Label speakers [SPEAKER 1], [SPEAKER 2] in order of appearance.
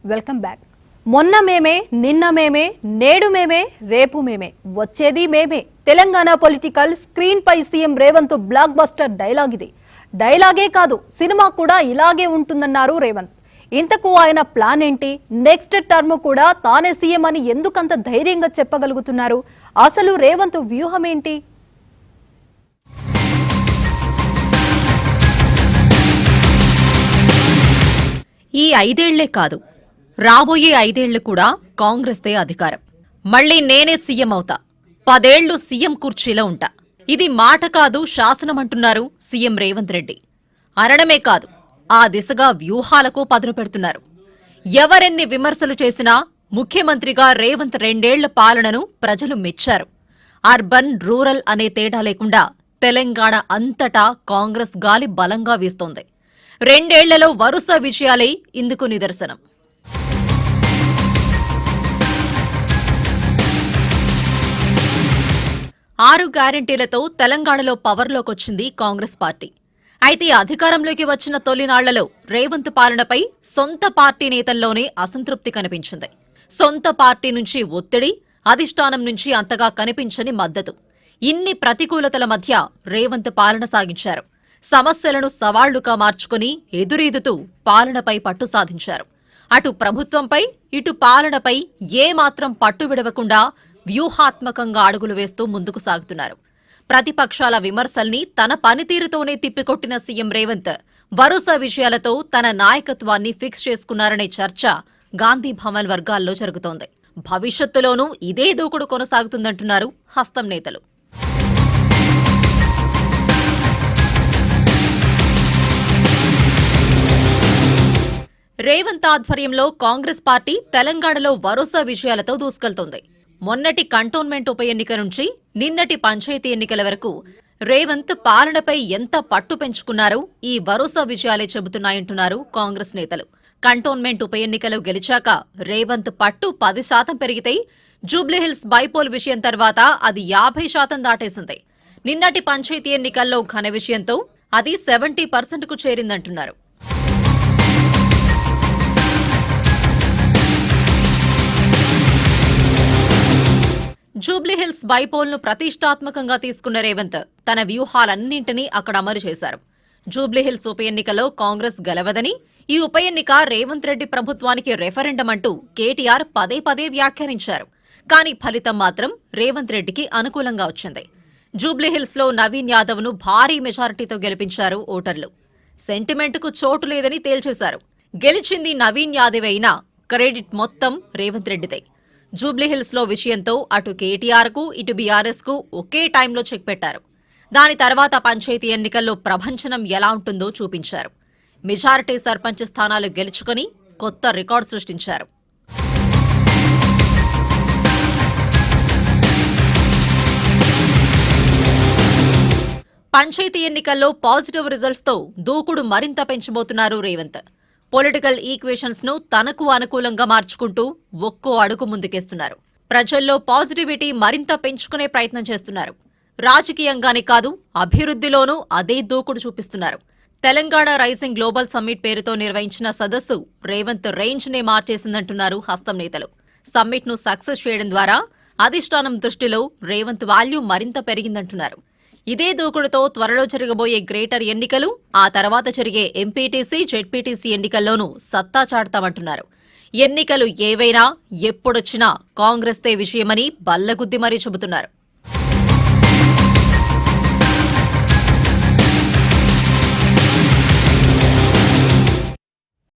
[SPEAKER 1] Welcome back. మొన్న మేమే, నిన్న మేమే, నేడు మేమే, రేపు మేమే, వచ్చేది మేమే. తెలంగాణ పొలిటికల్ స్క్రీన్ పై CM Revanth blockbuster dialogue ఇది. డైలాగే కాదు, సినిమా కూడా ఇలాగే ఉంటుందన్నారు రేవంత్. ఇంతకు ఆయన ప్లాన్ ఏంటి? నెక్స్ట్ టర్మ్ కూడా తానే సీఎం అని ఎందుకంత ధైర్యంగా చెప్పగలుగుతున్నారు? అసలు రేవంత్ వ్యూహం ఏంటి?
[SPEAKER 2] ఈ 5 ఏళ్లే కాదు, రాబోయే 5 ఏళ్లు కూడా కాంగ్రెస్దే అధికారం. మళ్లీ నేనే సీఎం అవుతా, 10 ఏళ్లు సీఎం కుర్చీలో ఉంటా. ఇది మాట కాదు, శాసనమంటున్నారు సీఎం రేవంత్ రెడ్డి. అనడమే కాదు, ఆ దిశగా వ్యూహాలకు పదును పెడుతున్నారు. ఎవరెన్ని విమర్శలు చేసినా ముఖ్యమంత్రిగా రేవంత్ 2 ఏళ్ల పాలనను ప్రజలు మెచ్చారు. అర్బన్, రూరల్ అనే తేడా లేకుండా తెలంగాణ అంతటా కాంగ్రెస్ గాలి బలంగా వీస్తోంది. 2 ఏళ్లలో వరుస విజయాలే ఇందుకు నిదర్శనం. ఆరు గ్యారంటీలతో తెలంగాణలో పవర్లోకొచ్చింది కాంగ్రెస్ పార్టీ. అయితే అధికారంలోకి వచ్చిన తొలినాళ్లలో రేవంత్ పాలనపై సొంత పార్టీ నేతల్లోనే అసంతృప్తి కనిపించింది. సొంత పార్టీ నుంచి ఒత్తిడి, అధిష్టానం నుంచి అంతగా కనిపించని మద్దతు. ఇన్ని ప్రతికూలతల మధ్య రేవంత్ పాలన సాగించారు. సమస్యలను సవాళ్లుగా మార్చుకుని ఎదురీదుతూ పాలనపై పట్టు సాధించారు. అటు ప్రభుత్వంపై, ఇటు పాలనపై ఏమాత్రం పట్టు విడవకుండా వ్యూహాత్మకంగా అడుగులు వేస్తూ ముందుకు సాగుతున్నారు. ప్రతిపక్షాల విమర్శల్ని తన పనితీరుతోనే తిప్పికొట్టిన సీఎం రేవంత్ వరుస విజయాలతో తన నాయకత్వాన్ని ఫిక్స్ చేసుకున్నారనే చర్చ గాంధీ భవన్ వర్గాల్లో జరుగుతోంది. భవిష్యత్తులోనూ ఇదే దూకుడు కొనసాగుతుందంటున్నారు హస్తం నేతలు. రేవంత్ ఆధ్వర్యంలో కాంగ్రెస్ పార్టీ తెలంగాణలో వరుస విజయాలతో దూసుకెళ్తోంది. మొన్నటి కంటోన్మెంట్ ఉప ఎన్నిక నుంచి నిన్నటి పంచాయతీ ఎన్నికల వరకు రేవంత్ పాలనపై ఎంత పట్టు పెంచుకున్నారో ఈ వరుస విజయాలే చెబుతున్నాయంటున్నారు కాంగ్రెస్ నేతలు. కంటోన్మెంట్ ఉప ఎన్నికలు గెలిచాక రేవంత్ పట్టు 10% పెరిగితే జూబ్లీహిల్స్ బైపోల్ విషయం తర్వాత అది 50% దాటేసింది. నిన్నటి పంచాయతీ ఎన్నికల్లో ఘన విజయంతో అది 70% కు చేరిందంటున్నారు. జూబ్లీహిల్స్ బైపోల్ను ప్రతిష్టాత్మకంగా తీసుకున్న రేవంత్ తన వ్యూహాలన్నింటినీ అక్కడ అమలు చేశారు. జూబ్లీహిల్స్ ఉప ఎన్నికలో కాంగ్రెస్ గెలవదని, ఈ ఉప ఎన్నిక రేవంత్ రెడ్డి ప్రభుత్వానికి రెఫరెండం అంటూ కేటీఆర్ పదే పదే వ్యాఖ్యానించారు. కానీ ఫలితం మాత్రం రేవంత్ రెడ్డికి అనుకూలంగా వచ్చింది. జూబ్లీహిల్స్లో నవీన్ యాదవ్ను భారీ మెజారిటీతో గెలిపించారు ఓటర్లు. సెంటిమెంట్కు చోటు లేదని తేల్చేశారు. గెలిచింది నవీన్ యాదవ్ అయినా క్రెడిట్ మొత్తం రేవంత్ రెడ్డిదే. జూబ్లీహిల్స్లో విషయంతో అటు కేటీఆర్కు, ఇటు బీఆర్ఎస్కు ఒకే టైంలో చెక్ పెట్టారు. దాని తర్వాత పంచాయతీ ఎన్నికల్లో ప్రభంజనం ఎలా ఉంటుందో చూపించారు. మెజారిటీ సర్పంచ్ స్థానాలు గెలుచుకుని కొత్త రికార్డు సృష్టించారు. పంచాయతీ ఎన్నికల్లో పాజిటివ్ రిజల్ట్స్తో దూకుడు మరింత పెంచబోతున్నారు రేవంత్. పొలిటికల్ ఈక్వేషన్స్ ను తనకు అనుకూలంగా మార్చుకుంటూ ఒక్కో అడుగు ముందుకేస్తున్నారు. ప్రజల్లో పాజిటివిటీ మరింత పెంచుకునే ప్రయత్నం చేస్తున్నారు. రాజకీయంగానే కాదు, అభివృద్ధిలోనూ అదే దూకుడు చూపిస్తున్నారు. తెలంగాణ రైజింగ్ గ్లోబల్ సమ్మిట్ పేరుతో నిర్వహించిన సదస్సు రేవంత్ రేంజ్ నే మార్చేసిందంటున్నారు హస్తం నేతలు. సమ్మిట్ ను సక్సెస్ చేయడం ద్వారా అధిష్టానం దృష్టిలో రేవంత్ వాల్యూ మరింత పెరిగిందంటున్నారు. ఇదే దూకుడుతో త్వరలో జరగబోయే గ్రేటర్ ఎన్నికలు, ఆ తర్వాత జరిగే ఎంపీటీసీ, జెడ్పీటీసీ ఎన్నికల్లోనూ సత్తా చాటుతామంటున్నారు. ఎన్నికలు ఏవైనా ఎప్పుడొచ్చినా కాంగ్రెస్దే విజయమని బల్లగుద్ది మరీ చెబుతున్నారు.